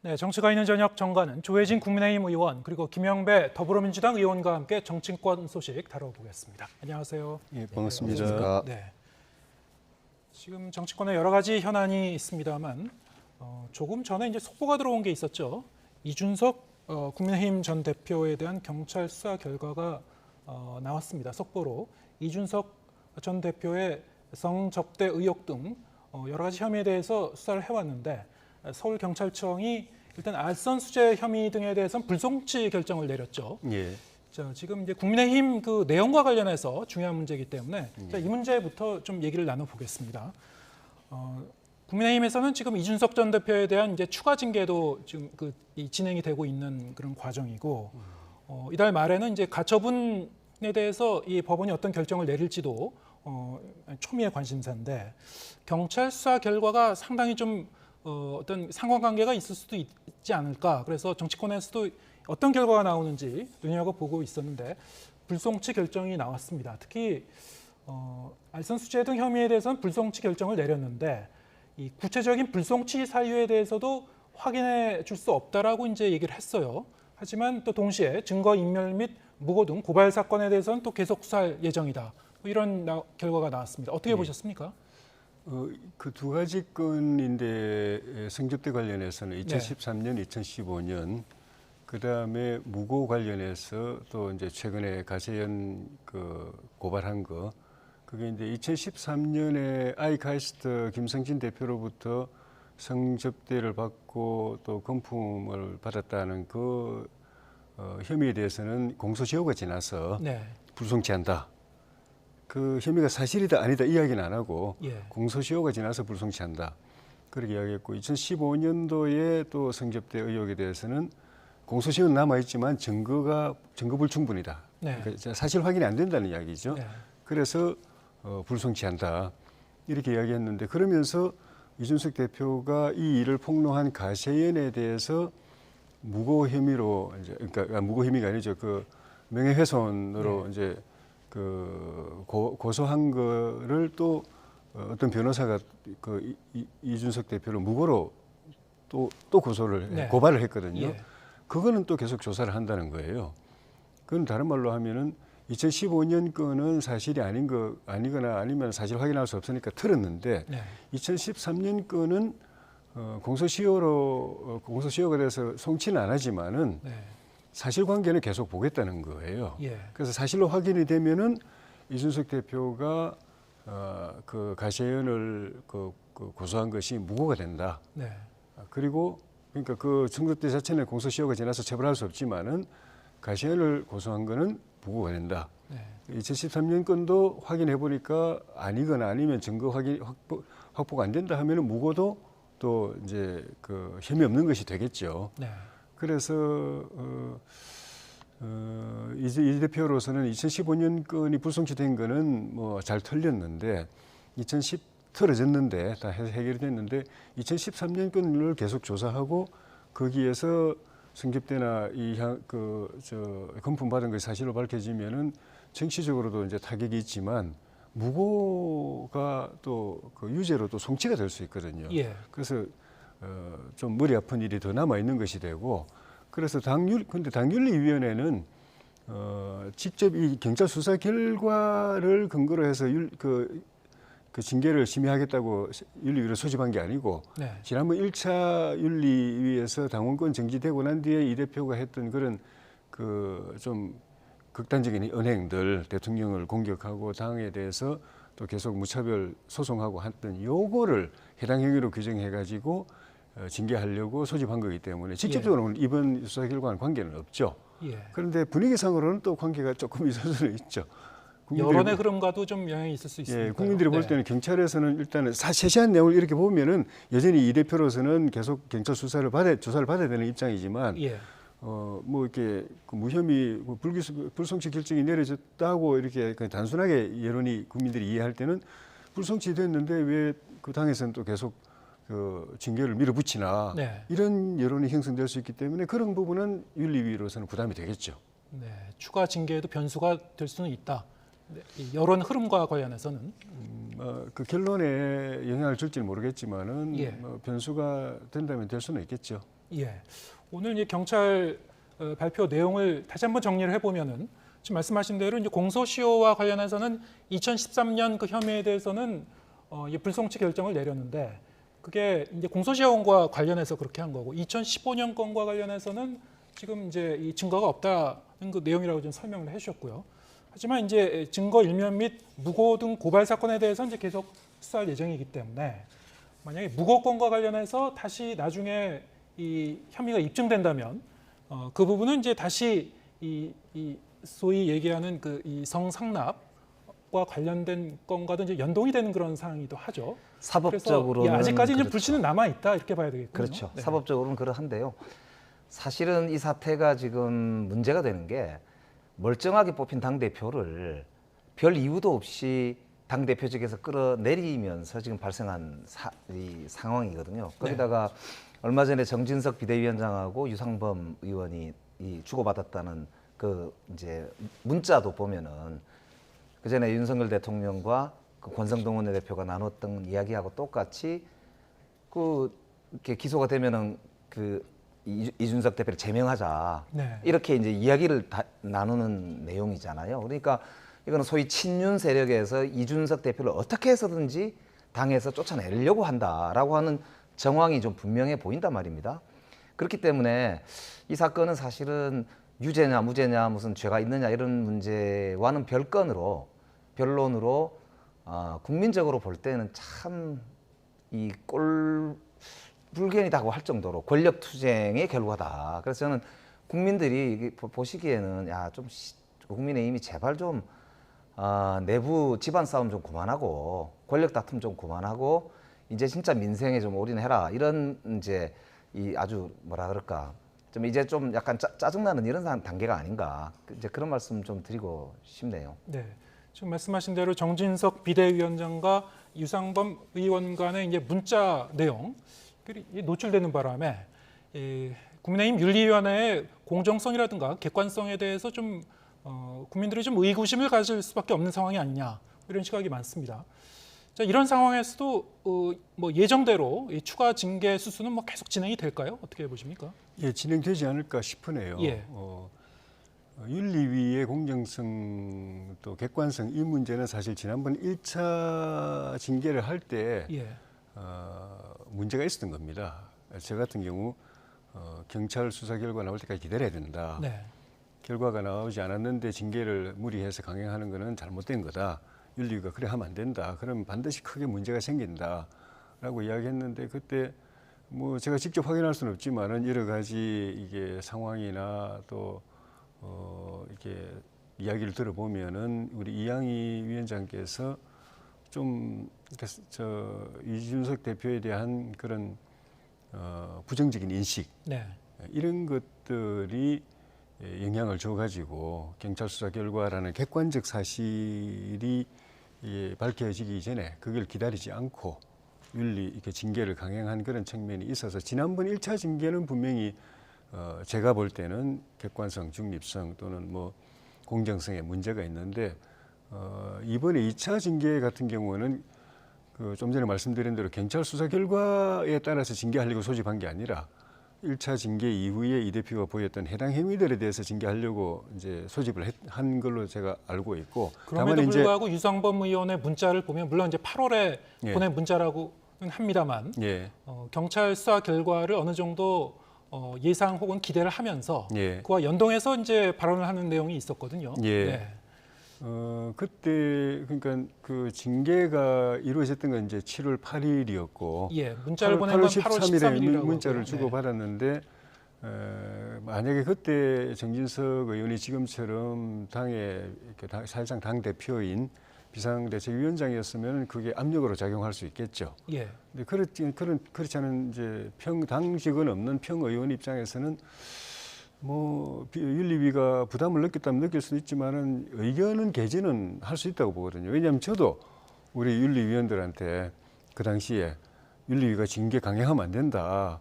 네, 정치가 있는 저녁 정가는 조혜진 국민의힘 의원 그리고 김영배 더불어민주당 의원과 함께 정치권 소식 다뤄보겠습니다. 안녕하세요. 예, 반갑습니다. 네, 지금 정치권에 여러 가지 현안이 있습니다만 조금 전에 이제 속보가 들어온 게 있었죠. 이준석 국민의힘 전 대표에 대한 경찰 수사 결과가 나왔습니다. 속보로 이준석 전 대표의 성접대 의혹 등 여러 가지 혐의에 대해서 수사를 해왔는데 서울경찰청이 일단 알선 수재 혐의 등에 대해서는 불송치 결정을 내렸죠. 예. 자, 지금 이제 국민의힘 그 내용과 관련해서 중요한 문제이기 때문에 자, 이 문제부터 좀 얘기를 나눠보겠습니다. 국민의힘에서는 지금 이준석 전 대표에 대한 이제 추가 징계도 지금 진행이 되고 있는 그런 과정이고 이달 말에는 이제 가처분에 대해서 이 법원이 어떤 결정을 내릴지도 초미의 관심사인데 경찰 수사 결과가 상당히 좀 어떤 상관관계가 있을 수도 있지 않을까. 그래서 정치권에서도 어떤 결과가 나오는지 눈여겨보고 있었는데 불송치 결정이 나왔습니다. 특히 알선 수재 등 혐의에 대해서는 불송치 결정을 내렸는데 이 구체적인 불송치 사유에 대해서도 확인해 줄 수 없다라고 이제 얘기를 했어요. 하지만 또 동시에 증거 인멸 및 무고 등 고발 사건에 대해서는 또 계속 수사할 예정이다. 뭐 이런 결과가 나왔습니다. 어떻게 보셨습니까? 그 두 가지 건인데 성접대 관련해서는 2013년, 2015년 그 다음에 무고 관련해서 또 이제 최근에 가세현 그 고발한 거 그게 이제 2013년에 아이카이스트 김성진 대표로부터 성접대를 받고 또 금품을 받았다는 그 혐의에 대해서는 공소시효가 지나서 불송치한다. 그 혐의가 사실이다 아니다 이야기는 안 하고 공소시효가 지나서 불송치한다. 그렇게 이야기했고 2015년도에 또 성접대 의혹에 대해서는 공소시효는 남아있지만 증거 불충분이다. 그러니까 사실 확인이 안 된다는 이야기죠. 그래서 불송치한다. 이렇게 이야기했는데 그러면서 이준석 대표가 이 일을 폭로한 가세연에 대해서 무고 혐의로 이제 그러니까 무고 혐의가 아니죠. 그 명예훼손으로 이제 그 고소한 거를 또 어떤 변호사가 그 이준석 대표를 무고로 또 고소를 고발을 했거든요. 그거는 또 계속 조사를 한다는 거예요. 그건 다른 말로 하면은 2015년 건은 사실이 아니거나 아니면 사실 확인할 수 없으니까 틀었는데 2013년 건은 공소시효가 돼서 송치는 안 하지만은 사실관계는 계속 보겠다는 거예요. 그래서 사실로 확인이 되면은 이준석 대표가 그 가세연을 고소한 것이 무고가 된다. 그리고 그러니까 그 성접대 자체는 공소시효가 지나서 처벌할 수 없지만은 가세연을 고소한 거는 무고가 된다. 2013년 건도 확인해 보니까 아니거나 아니면 증거 확보가 안 된다 하면은 무고도 또 이제 그 혐의 없는 것이 되겠죠. 그래서 이 대표로서는 2015년 건이 불송치된 거는 뭐 잘 털렸는데 털어졌는데 다 해결이 됐는데 2013년 건을 계속 조사하고 거기에서 성접대나 금품 받은 것이 사실로 밝혀지면은 정치적으로도 이제 타격이 있지만 무고가 또 그 유죄로 또 송치가 될 수 있거든요. 그래서 좀 머리 아픈 일이 더 남아 있는 것이 되고 그래서 근데 당윤리위원회는 직접 이 경찰 수사 결과를 근거로 해서 그 징계를 심의하겠다고 윤리위를 소집한 게 아니고 지난번 1차 윤리위에서 당원권 정지되고 난 뒤에 이 대표가 했던 그런 그 좀 극단적인 언행들 대통령을 공격하고 당에 대해서 또 계속 무차별 소송하고 했던 요거를 해당 행위로 규정해가지고 징계하려고 소집한 거기 때문에 직접적으로는 이번 수사 결과는 관계는 없죠. 그런데 분위기상으로는 또 관계가 조금 있을 수는 있죠. 여론의 흐름과도 좀 영향이 있을 수 있습니다. 국민들이 볼 때는 경찰에서는 일단은 세세한 내용을 이렇게 보면은 여전히 이 대표로서는 계속 경찰 조사를 받아야 되는 입장이지만 뭐 이렇게 그 무혐의 불송치 결정이 내려졌다고 이렇게 그냥 단순하게 여론이 국민들이 이해할 때는 불송치 됐는데 왜 그 당에서는 또 계속 그 징계를 밀어붙이나 이런 여론이 형성될 수 있기 때문에 그런 부분은 윤리위로서는 부담이 되겠죠. 추가 징계에도 변수가 될 수는 있다. 이 여론 흐름과 관련해서는 그 결론에 영향을 줄지는 모르겠지만은 뭐 변수가 된다면 될 수는 있겠죠. 예. 오늘 이제 경찰 발표 내용을 다시 한번 정리를 해보면은 지금 말씀하신 대로 이제 공소시효와 관련해서는 2013년 그 혐의에 대해서는 이제 불송치 결정을 내렸는데 그게 이제 공소시효과 관련해서 그렇게 한 거고 2015년 건과 관련해서는 지금 이제 이 증거가 없다는 그 내용이라고 좀 설명을 해주셨고요. 하지만 이제 증거 일면 및 무고 등 고발 사건에 대해서 이제 계속 수사할 예정이기 때문에 만약에 무고 건과 관련해서 다시 나중에 이 혐의가 입증된다면 그 부분은 이제 다시 이 소위 얘기하는 그 이 성상납과 관련된 건과도 이제 연동이 되는 그런 상황이기도 하죠. 사법적으로는 그래서 아직까지 이제 그렇죠. 불씨는 남아 있다 이렇게 봐야 되겠군요. 그렇죠. 네. 사법적으로는 그러한데요. 사실은 이 사태가 지금 문제가 되는 게 멀쩡하게 뽑힌 당 대표를 별 이유도 없이 당 대표직에서 끌어내리면서 지금 발생한 이 상황이거든요. 거기다가 얼마 전에 정진석 비대위원장하고 유상범 의원이 이 주고받았다는 그 이제 문자도 보면은 그 전에 윤석열 대통령과 그 권성동 원내대표가 나눴던 이야기하고 똑같이 그 이렇게 기소가 되면은 그 이준석 대표를 제명하자 네. 이렇게 이제 이야기를 나누는 내용이잖아요. 그러니까 이거는 소위 친윤 세력에서 이준석 대표를 어떻게 해서든지 당에서 쫓아내려고 한다라고 하는 정황이 좀 분명해 보인단 말입니다. 그렇기 때문에 이 사건은 사실은 유죄냐 무죄냐 무슨 죄가 있느냐 이런 문제와는 변론으로 국민적으로 볼 때는 참 이 꼴불견이다고 할 정도로 권력 투쟁의 결과다. 그래서 저는 국민들이 보시기에는 좀 국민의힘이 제발 좀 내부 집안 싸움 좀 그만하고 권력 다툼 좀 그만하고 이제 진짜 민생에 좀 올인해라 이런 이제 이 아주 뭐라 그럴까 좀 이제 좀 약간 짜증나는 이런 단계가 아닌가 이제 그런 말씀 좀 드리고 싶네요. 네. 지금 말씀하신 대로 정진석 비대위원장과 유상범 의원 간의 이제 문자 내용 노출되는 바람에 국민의힘 윤리위원회의 공정성이라든가 객관성에 대해서 좀 국민들이 좀 의구심을 가질 수밖에 없는 상황이 아니냐 이런 시각이 많습니다. 자, 이런 상황에서도 뭐 예정대로 이 추가 징계 수순은 뭐 계속 진행이 될까요? 어떻게 보십니까? 예, 진행되지 않을까 싶으네요. 예. 윤리위의 공정성 또 객관성 이 문제는 사실 지난번 1차 징계를 할 때 예. 문제가 있었던 겁니다. 저 같은 경우 경찰 수사 결과 나올 때까지 기다려야 된다. 네. 결과가 나오지 않았는데 징계를 무리해서 강행하는 것은 잘못된 거다. 윤리위가 그래 하면 안 된다. 그러면 반드시 크게 문제가 생긴다라고 이야기했는데 그때 뭐 제가 직접 확인할 수는 없지만은 여러 가지 이게 상황이나 또 이렇게 이야기를 들어보면은 우리 이양희 위원장께서 좀 저 이준석 대표에 대한 그런 부정적인 인식 네. 이런 것들이 영향을 줘가지고 경찰 수사 결과라는 객관적 사실이 밝혀지기 전에 그걸 기다리지 않고 윤리 이렇게 징계를 강행한 그런 측면이 있어서 지난번 1차 징계는 분명히 제가 볼 때는 객관성, 중립성 또는 뭐 공정성에 문제가 있는데 이번에 2차 징계 같은 경우는 그 좀 전에 말씀드린 대로 경찰 수사 결과에 따라서 징계하려고 소집한 게 아니라 1차 징계 이후에 이 대표가 보였던 해당 행위들에 대해서 징계하려고 이제 소집을 한 걸로 제가 알고 있고 그럼에도 불구하고 유상범 의원의 문자를 보면 물론 이제 8월에 예. 보낸 문자라고는 합니다만 예. 경찰 수사 결과를 어느 정도 예상 혹은 기대를 하면서 예. 그와 연동해서 이제 발언을 하는 내용이 있었거든요. 예. 네. 그때 그러니까 그 징계가 이루어졌던 건 이제 7월 8일이었고 예, 문자를 보낸 건 8월 13일이라고 문자를 주고 받았는데 만약에 그때 정진석 의원이 지금처럼 당의 사실상 당 대표인 비상대책위원장이었으면 그게 압력으로 작용할 수 있겠죠. 예. 근데 그렇지 않은 이제 당직은 없는 평의원 입장에서는 뭐 윤리위가 부담을 느꼈다면 느낄 수도 있지만은 의견은 개진은 할 수 있다고 보거든요. 왜냐하면 저도 우리 윤리위원들한테 그 당시에 윤리위가 징계 강행하면 안 된다.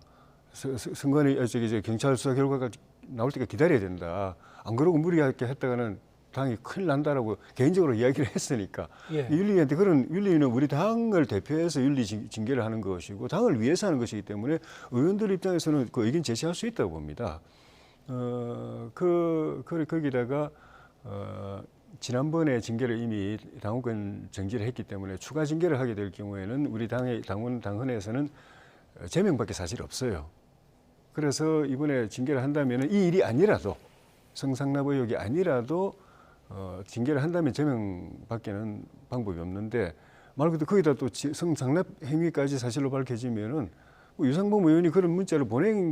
선관위 경찰 수사 결과가 나올 때까지 기다려야 된다. 안 그러고 무리하게 했다가는 당이 큰일 난다라고 개인적으로 이야기를 했으니까 예. 윤리위한테 그런 윤리위는 우리 당을 대표해서 윤리 징계를 하는 것이고 당을 위해서 하는 것이기 때문에 의원들 입장에서는 그 의견 제시할 수 있다고 봅니다. 거기다가 지난번에 징계를 이미 당원권 정지를 했기 때문에 추가 징계를 하게 될 경우에는 우리 당의 당헌에서는 제명밖에 사실 없어요. 그래서 이번에 징계를 한다면 이 일이 아니라도 성상납 의혹이 아니라도 징계를 한다면 제명밖에는 방법이 없는데 말 그대로 거기다 또 성상납 행위까지 사실로 밝혀지면은 뭐 유상범 의원이 그런 문자를 보낸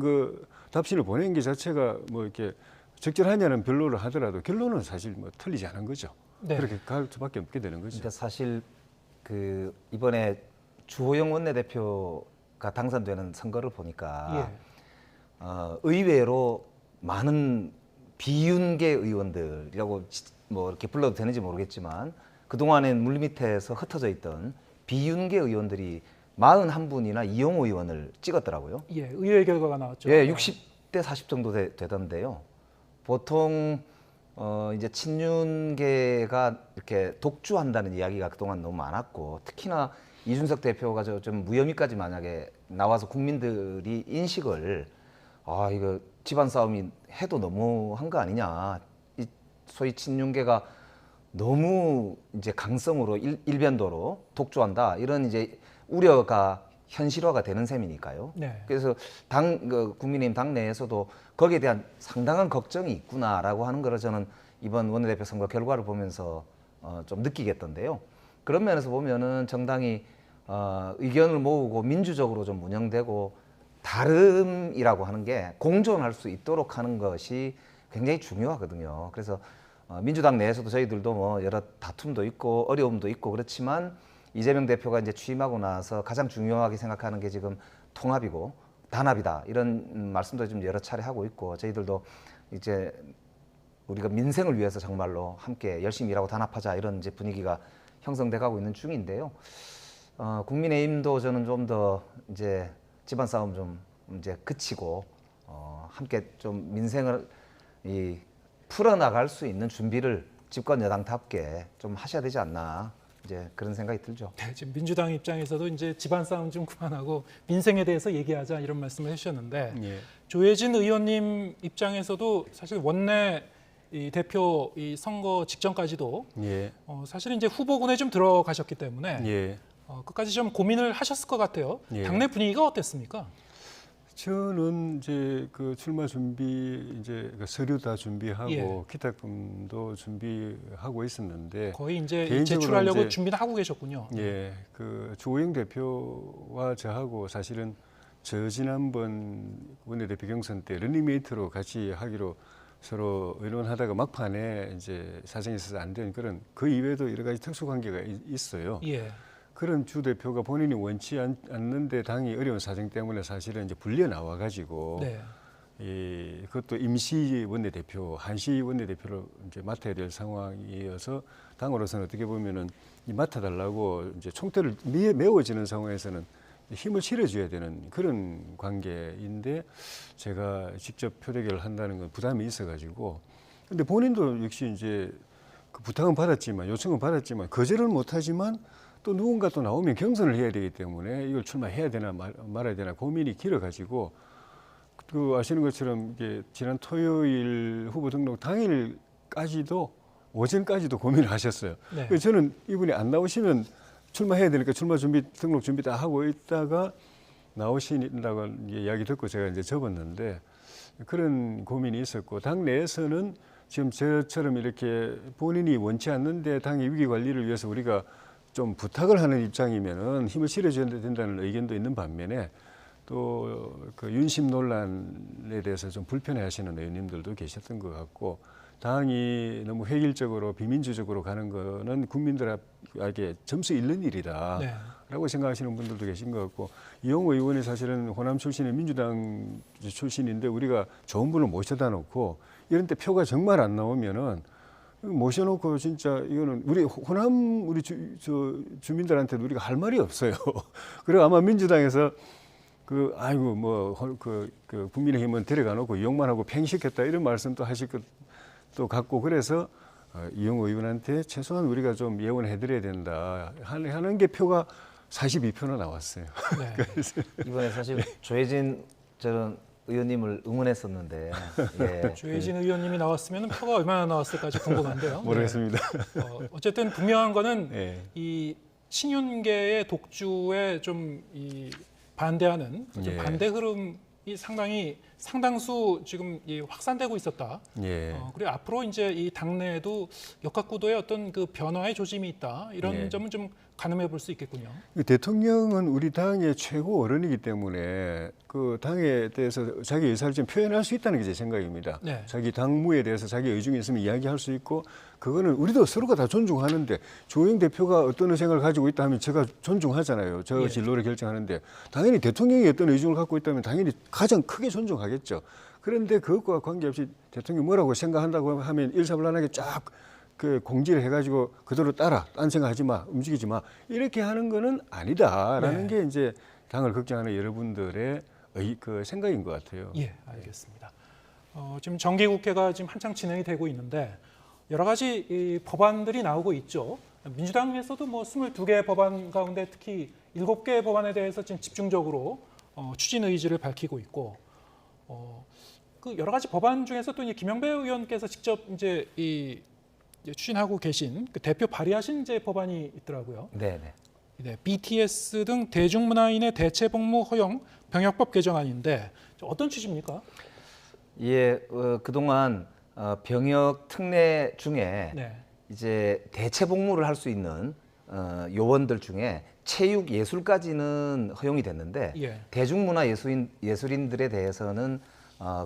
답신을 보낸 게 자체가 뭐 이렇게 적절하냐는 변론을 하더라도 결론은 사실 뭐 틀리지 않은 거죠. 네. 그렇게 갈 수밖에 없게 되는 거죠. 그러니까 사실 그 이번에 주호영 원내대표가 당선되는 선거를 보니까 의외로 많은 비윤계 의원들이라고 뭐 이렇게 불러도 되는지 모르겠지만 그동안엔 물밑에서 흩어져 있던 비윤계 의원들이 41분이나 이용호 의원을 찍었더라고요. 예, 의외의 결과가 나왔죠. 예, 60대 40 정도 되던데요. 보통 이제 친윤계가 이렇게 독주한다는 이야기가 그동안 너무 많았고 특히나 이준석 대표가 좀 무혐의까지 만약에 나와서 국민들이 인식을 이거 집안 싸움이 해도 너무한 거 아니냐. 이 소위 친윤계가 너무 이제 강성으로 일변도로 독주한다. 이런 이제 우려가 현실화가 되는 셈이니까요. 네. 그래서 국민의힘 당내에서도 거기에 대한 상당한 걱정이 있구나라고 하는 거를 저는 이번 원내대표 선거 결과를 보면서 좀 느끼겠던데요. 그런 면에서 보면은 정당이 의견을 모으고 민주적으로 좀 운영되고 다름이라고 하는 게 공존할 수 있도록 하는 것이 굉장히 중요하거든요. 그래서 민주당 내에서도 저희들도 뭐 여러 다툼도 있고 어려움도 있고 그렇지만 이재명 대표가 이제 취임하고 나서 가장 중요하게 생각하는 게 지금 통합이고 단합이다 이런 말씀도 좀 여러 차례 하고 있고 저희들도 이제 우리가 민생을 위해서 정말로 함께 열심히 일하고 단합하자 이런 이제 분위기가 형성돼 가고 있는 중인데요. 국민의힘도 저는 좀 더 이제 집안 싸움 좀 이제 그치고 함께 좀 민생을 풀어나갈 수 있는 준비를 집권 여당답게 좀 하셔야 되지 않나 이제 그런 생각이 들죠. 네, 지금 민주당 입장에서도 이제 집안 싸움 좀 그만하고 민생에 대해서 얘기하자 이런 말씀을 해주셨는데 예. 조혜진 의원님 입장에서도 사실 원내 이 대표 이 선거 직전까지도 예. 사실은 이제 후보군에 좀 들어가셨기 때문에 예. 끝까지 좀 고민을 하셨을 것 같아요. 예. 당내 분위기가 어땠습니까? 저는 이제 그 출마 준비 이제 그 서류 다 준비하고 예. 기탁금도 준비하고 있었는데 거의 이제 개인적으로 제출하려고 이제 준비는 하고 계셨군요. 예, 그 주호영 대표와 저하고 사실은 지난번 원내대표 경선 때 런닝메이트로 같이 하기로 서로 의논하다가 막판에 이제 사정이 있어서 안 된 그런 그 이외에도 여러 가지 특수 관계가 있어요. 예. 그런 주 대표가 본인이 원치 않는데 당이 어려운 사정 때문에 사실은 이제 불려 나와 가지고 네. 그것도 임시 원내대표, 한시 원내대표를 이제 맡아야 될 상황이어서 당으로서는 어떻게 보면은 이 맡아달라고 이제 총대를 메워지는 상황에서는 힘을 실어줘야 되는 그런 관계인데 제가 직접 표대결을 한다는 건 부담이 있어가지고 근데 본인도 역시 이제 그 부탁은 받았지만 요청은 받았지만 거절은 못하지만 또 누군가 또 나오면 경선을 해야 되기 때문에 이걸 출마해야 되나 말아야 되나 고민이 길어가지고 그 아시는 것처럼 이게 지난 토요일 후보 등록 당일까지도 오전까지도 고민을 하셨어요. 네. 그래서 저는 이분이 안 나오시면 출마해야 되니까 출마 준비 등록 준비 다 하고 있다가 나오신다고 이야기 듣고 제가 이제 접었는데 그런 고민이 있었고 당 내에서는 지금 저처럼 이렇게 본인이 원치 않는데 당의 위기 관리를 위해서 우리가 좀 부탁을 하는 입장이면은 힘을 실어줘야 된다는 의견도 있는 반면에 또 그 윤심 논란에 대해서 좀 불편해하시는 의원님들도 계셨던 것 같고 당이 너무 획일적으로 비민주적으로 가는 거는 국민들에게 점수 잃는 일이다. 네. 라고 생각하시는 분들도 계신 것 같고 이용호 의원이 사실은 호남 출신의 민주당 출신인데 우리가 좋은 분을 모셔다 놓고 이런 때 표가 정말 안 나오면은 모셔놓고 진짜 이거는 우리 호남 우리 주민들한테도 우리가 할 말이 없어요. 그리고 아마 민주당에서 그 아이고 뭐 그 국민의힘은 데려가 놓고 이용만 하고 팽시켰다 이런 말씀도 하실 것도 같고 그래서 이용호 의원한테 최소한 우리가 좀 예원해드려야 된다 하는 게 표가 42표나 나왔어요. 네. 이번에 사실 조혜진 저는 의원님을 응원했었는데 예. 조혜진 의원님이 나왔으면 표가 얼마나 나왔을까 좀 궁금한데요. 모르겠습니다. 네. 어쨌든 분명한 거는 네. 이 친윤계의 독주에 좀 이 반대하는 좀 예. 반대 흐름이 상당히 상당수 지금 확산되고 있었다. 예. 그리고 앞으로 이제 이 당내에도 역학구도의 어떤 그 변화의 조짐이 있다. 이런 예. 점은 좀 가늠해 볼 수 있겠군요. 대통령은 우리 당의 최고 어른이기 때문에 그 당에 대해서 자기 의사를 좀 표현할 수 있다는 게 제 생각입니다. 네. 자기 당무에 대해서 자기 의중이 있으면 이야기할 수 있고 그거는 우리도 서로가 다 존중하는데 조영 대표가 어떤 의생을 가지고 있다 하면 제가 존중하잖아요. 저 예. 진로를 결정하는데 당연히 대통령이 어떤 의중을 갖고 있다면 당연히 가장 크게 존중하겠죠. 그런데 그것과 관계없이 대통령이 뭐라고 생각한다고 하면 일사불란하게 쫙 그 공지를 해가지고 그대로 따라, 딴 생각하지 마, 움직이지 마 이렇게 하는 거는 아니다라는 네. 게 이제 당을 걱정하는 여러분들의 그 생각인 것 같아요. 예, 알겠습니다. 지금 정기국회가 지금 한창 진행이 되고 있는데 여러 가지 이 법안들이 나오고 있죠. 민주당에서도 뭐 22개 법안 가운데 특히 7개 법안에 대해서 지금 집중적으로 추진 의지를 밝히고 있고 그 여러 가지 법안 중에서 또 이제 김영배 의원께서 직접 이제 추진하고 계신 그 대표 발의하신 이제 법안이 있더라고요. 네. 네, BTS 등 대중문화인의 대체 복무 허용 병역법 개정안인데 어떤 취지입니까? 예, 그동안 병역 특례 중에 네. 이제 대체 복무를 할 수 있는 요원들 중에 체육 예술까지는 허용이 됐는데 예. 대중문화 예술인들에 대해서는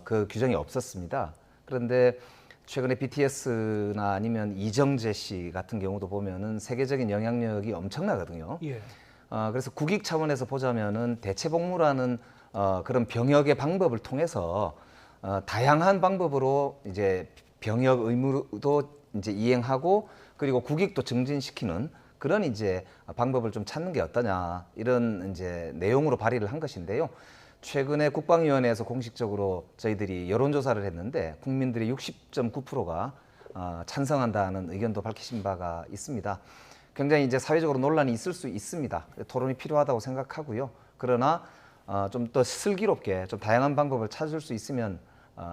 그 규정이 없었습니다. 그런데 최근에 BTS나 아니면 이정재 씨 같은 경우도 보면은 세계적인 영향력이 엄청나거든요. 예. 그래서 국익 차원에서 보자면은 대체 복무라는 그런 병역의 방법을 통해서 다양한 방법으로 이제 병역 의무도 이제 이행하고 그리고 국익도 증진시키는 그런 이제 방법을 좀 찾는 게 어떠냐 이런 이제 내용으로 발의를 한 것인데요. 최근에 국방위원회에서 공식적으로 저희들이 여론조사를 했는데 국민들이 60.9%가 찬성한다는 의견도 밝히신 바가 있습니다. 굉장히 이제 사회적으로 논란이 있을 수 있습니다. 토론이 필요하다고 생각하고요. 그러나 좀 더 슬기롭게 좀 다양한 방법을 찾을 수 있으면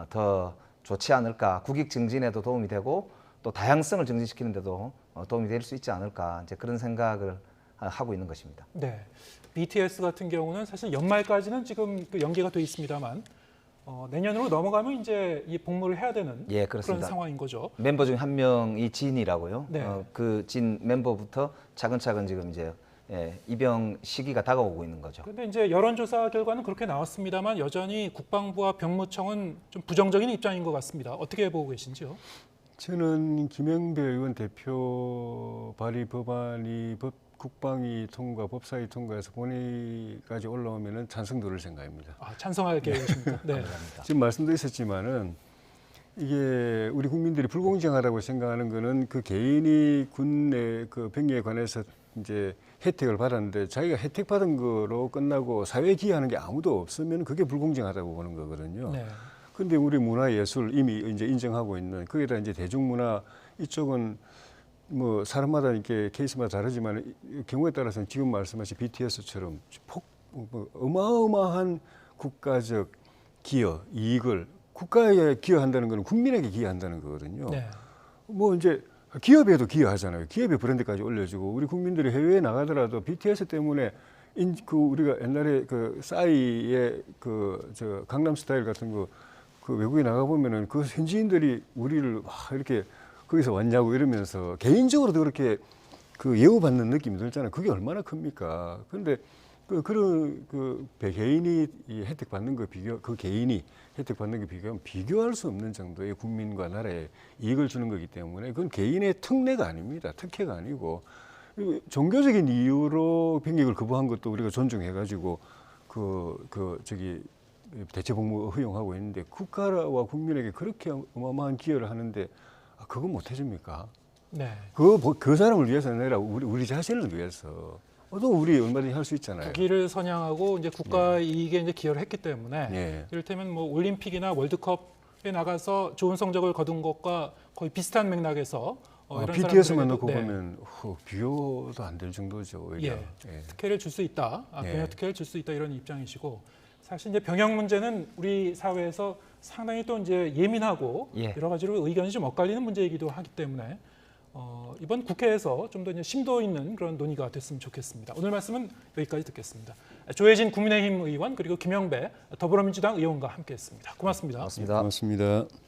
더 좋지 않을까. 국익 증진에도 도움이 되고 또 다양성을 증진시키는 데도 도움이 될 수 있지 않을까. 이제 그런 생각을 하고 있는 것입니다. 네. BTS 같은 경우는 사실 연말까지는 지금 그 연기가 돼 있습니다만 내년으로 넘어가면 이제 이 복무를 해야 되는 예, 그런 그렇습니다. 상황인 거죠. 멤버 중 한 명이 진이라고요. 네. 그 진 멤버부터 차근차근 지금 이제 입영 시기가 다가오고 있는 거죠. 그런데 이제 여론조사 결과는 그렇게 나왔습니다만 여전히 국방부와 병무청은 좀 부정적인 입장인 것 같습니다. 어떻게 보고 계신지요? 저는 김영배 의원 대표 발의 법안이 국방위 통과, 법사위 통과해서 본회의까지 올라오면은 찬성 들을 생각입니다. 찬성할 계획이십니까? 네. 감사합니다. 지금 말씀드렸지만은 이게 우리 국민들이 불공정하다고 생각하는 거는 그 개인이 군의 그 병역에 관해서 이제 혜택을 받았는데 자기가 혜택 받은 거로 끝나고 사회에 기여하는 게 아무도 없으면 그게 불공정하다고 보는 거거든요. 네. 근데 우리 문화예술 이미 이제 인정하고 있는 거기다 이제 대중문화 이쪽은 뭐 사람마다 이렇게 케이스마다 다르지만 경우에 따라서는 지금 말씀하신 BTS처럼 어마어마한 국가적 기여, 이익을 국가에 기여한다는 것은 국민에게 기여한다는 거거든요. 네. 뭐 이제 기업에도 기여하잖아요. 기업의 브랜드까지 올려주고 우리 국민들이 해외에 나가더라도 BTS 때문에 우리가 옛날에 그 싸이의 저 강남스타일 같은 거 그 외국에 나가 보면은 그 현지인들이 우리를 이렇게 거기서 왔냐고 이러면서 개인적으로도 그렇게 그 예우받는 느낌이 들잖아요. 그게 얼마나 큽니까? 근데 그런 개인이 혜택 받는 거 그 개인이 혜택 받는 게 비교할 수 없는 정도의 국민과 나라에 이익을 주는 거기 때문에 그건 개인의 특례가 아닙니다. 특혜가 아니고 종교적인 이유로 병역을 거부한 것도 우리가 존중해가지고 대체 복무 허용하고 있는데 국가와 국민에게 그렇게 어마어마한 기여를 하는데 그거 못 해줍니까? 네. 그 사람을 위해서 아니라 우리 자신을 위해서 또 우리 얼마든지 할 수 있잖아요. 국위를 선양하고 이제 국가 이익에 이제 기여를 했기 때문에 네. 이를테면 뭐 올림픽이나 월드컵 나가서 좋은 성적을 거둔 것과 거의 비슷한 맥락에서 이런 BTS만 사람들에게도, 놓고 보면 비교도 안 될 정도죠. 오히려. 예. 특혜를 줄 수 있다, 예. 병역 특혜를 줄 수 있다 이런 입장이시고 사실 이제 병역 문제는 우리 사회에서 상당히 또 이제 예민하고 예. 여러 가지로 의견이 좀 엇갈리는 문제이기도 하기 때문에 이번 국회에서 좀 더 이제 심도 있는 그런 논의가 됐으면 좋겠습니다. 오늘 말씀은 여기까지 듣겠습니다. 조혜진 국민의힘 의원 그리고 김영배 더불어민주당 의원과 함께했습니다. 고맙습니다. 고맙습니다. 고맙습니다.